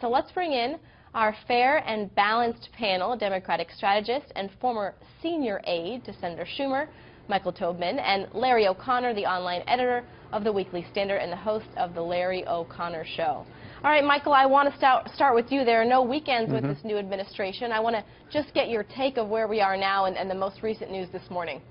So let's bring in our fair and balanced panel, Democratic strategist and former senior aide to Senator Schumer, Michael Tobman, and Larry O'Connor, the online editor of the Weekly Standard and the host of the Larry O'Connor Show. All right, Michael, I want to start with you. There are no weekends with this new administration. I want to just get your take of where we are now and the most recent news this morning.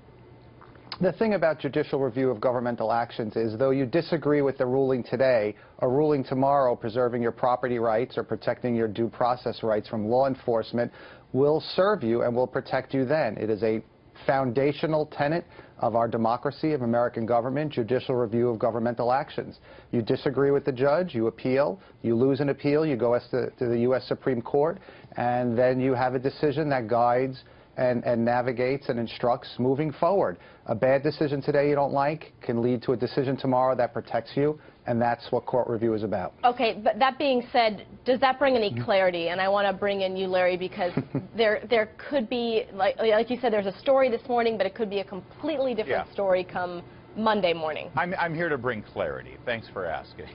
The thing about judicial review of governmental actions is, though you disagree with the ruling today, a ruling tomorrow preserving your property rights or protecting your due process rights from law enforcement will serve you and will protect you then. It is a foundational tenet of our democracy, of American government, judicial review of governmental actions. You disagree with the judge, you appeal, you lose an appeal, you go to the U.S. Supreme Court, and then you have a decision that guides and navigates and instructs moving forward. A bad decision today you don't like can lead to a decision tomorrow that protects you, and that's what court review is about. Okay, but that being said, does that bring any clarity? And I want to bring in you, Larry, because there could be, like you said, there's a story this morning, but it could be a completely different story come Monday morning. I'm here to bring clarity. Thanks for asking.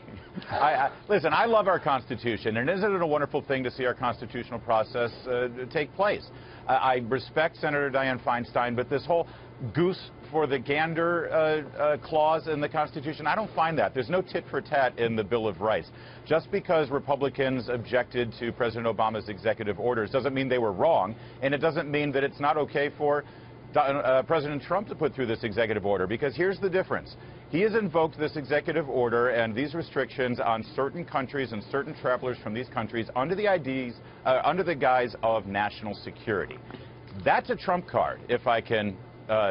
Listen, I love our Constitution, and isn't it a wonderful thing to see our constitutional process take place? I respect Senator Dianne Feinstein, but this whole goose for the gander clause in the Constitution, I don't find that. There's no tit for tat in the Bill of Rights. Just because Republicans objected to President Obama's executive orders doesn't mean they were wrong, and it doesn't mean that it's not okay for President Trump to put through this executive order, because here's the difference. He has invoked this executive order and these restrictions on certain countries and certain travelers from these countries under the guise of national security. That's a trump card, if I can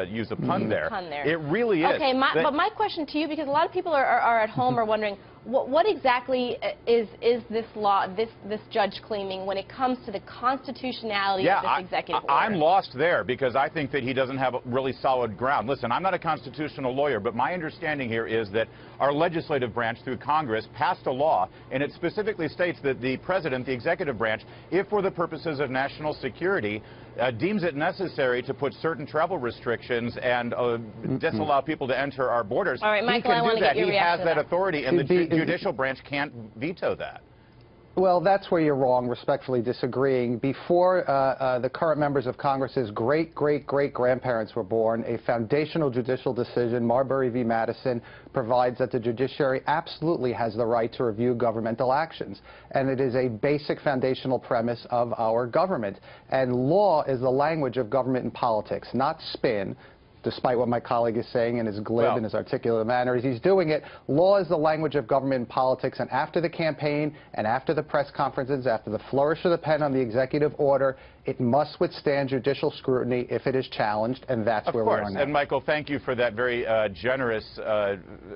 use a pun there. It really is. Okay, but my question to you, because a lot of people are at home are wondering, what exactly is this law, this judge claiming when it comes to the constitutionality of this executive order? I'm lost there, because I think that he doesn't have really solid ground. Listen, I'm not a constitutional lawyer, but my understanding here is that our legislative branch through Congress passed a law, and it specifically states that the president, the executive branch, if for the purposes of national security, deems it necessary to put certain travel restrictions and disallow people to enter our borders, all right, Michael, he can do that. He has that authority, and the judicial branch can't veto that. Well, that's where you're wrong, respectfully disagreeing. Before the current members of Congress's great-great-great-grandparents were born, a foundational judicial decision, Marbury v. Madison, provides that the judiciary absolutely has the right to review governmental actions. And it is a basic foundational premise of our government. And law is the language of government and politics, not spin. Despite what my colleague is saying in his glib and his articulate manner, as he's doing it, law is the language of government and politics, and after the campaign and after the press conferences, after the flourish of the pen on the executive order, it must withstand judicial scrutiny if it is challenged, and that's where we are now. Of course, and Michael, thank you for that very generous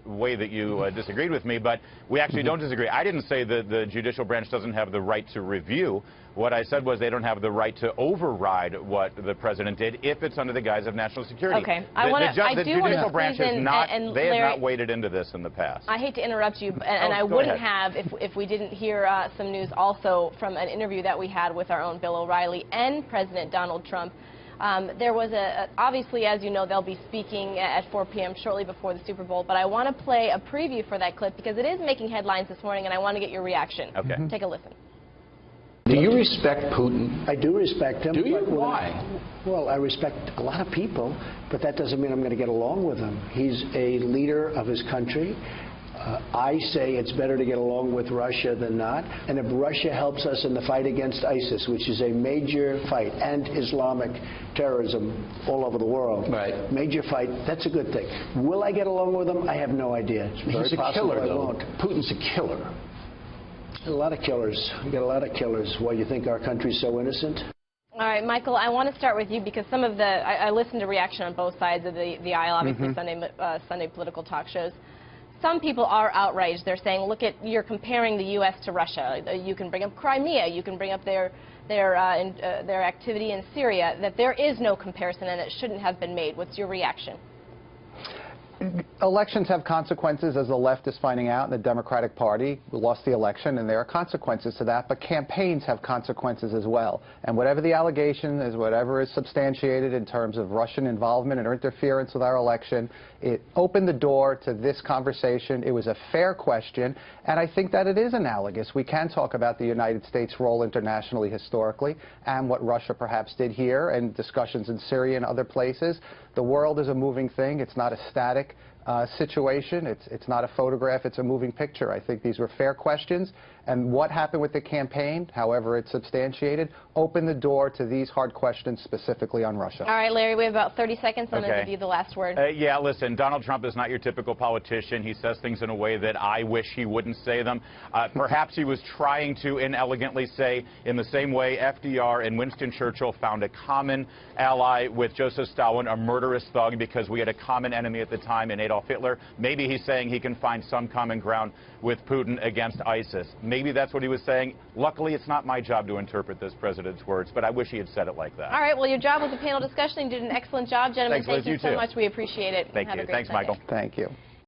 way that you disagreed with me, but we actually don't disagree. I didn't say that the judicial branch doesn't have the right to review. What I said was they don't have the right to override what the president did if it's under the guise of national security. Okay, the judicial branch has not, they have not waded into this in the past. I hate to interrupt you, and I wouldn't have if we didn't hear some news also from an interview that we had with our own Bill O'Reilly and President Donald Trump. There was obviously, as you know, they'll be speaking at 4 p.m. shortly before the Super Bowl, but I want to play a preview for that clip because it is making headlines this morning, and I want to get your reaction. Okay. Take a listen. Do you respect Putin? I do respect him. Do you? Why? Well, I respect a lot of people, but that doesn't mean I'm going to get along with him. He's a leader of his country. I say it's better to get along with Russia than not. And if Russia helps us in the fight against ISIS, which is a major fight, and Islamic terrorism all over the world, major fight, that's a good thing. Will I get along with him? I have no idea. It's very possible I won't. Putin's a killer. A lot of killers. We got a lot of killers. Why, you think our country's so innocent? All right, Michael, I want to start with you because some of the, I listened to reaction on both sides of the aisle, obviously Sunday political talk shows. Some people are outraged. They're saying, look at, you're comparing the U.S. to Russia. You can bring up Crimea. You can bring up their activity in Syria, that there is no comparison and it shouldn't have been made. What's your reaction? Elections have consequences, as the left is finding out, and the Democratic Party lost the election, and there are consequences to that, but campaigns have consequences as well. And whatever the allegation is, whatever is substantiated in terms of Russian involvement or interference with our election, it opened the door to this conversation. It was a fair question, and I think that it is analogous. We can talk about the United States' role internationally, historically, and what Russia perhaps did here, and discussions in Syria and other places. The world is a moving thing. It's not a static situation. It's not a photograph. It's a moving picture. I think these were fair questions. And what happened with the campaign, however it's substantiated, opened the door to these hard questions specifically on Russia. All right, Larry, we have about 30 seconds, and Okay. I'll give you the last word. Yeah, listen, Donald Trump is not your typical politician. He says things in a way that I wish he wouldn't say them. Perhaps he was trying to inelegantly say, in the same way FDR and Winston Churchill found a common ally with Joseph Stalin, a murderous thug, because we had a common enemy at the time in Adolf Hitler. Maybe he's saying he can find some common ground with Putin against ISIS. Maybe that's what he was saying. Luckily, it's not my job to interpret this president's words, but I wish he had said it like that. All right, well, your job was a panel discussion. You did an excellent job, gentlemen. Thanks, Liz. Thank you You so too. much. We appreciate it. Thank Have you. a great Thanks, Sunday. Michael. Thank you.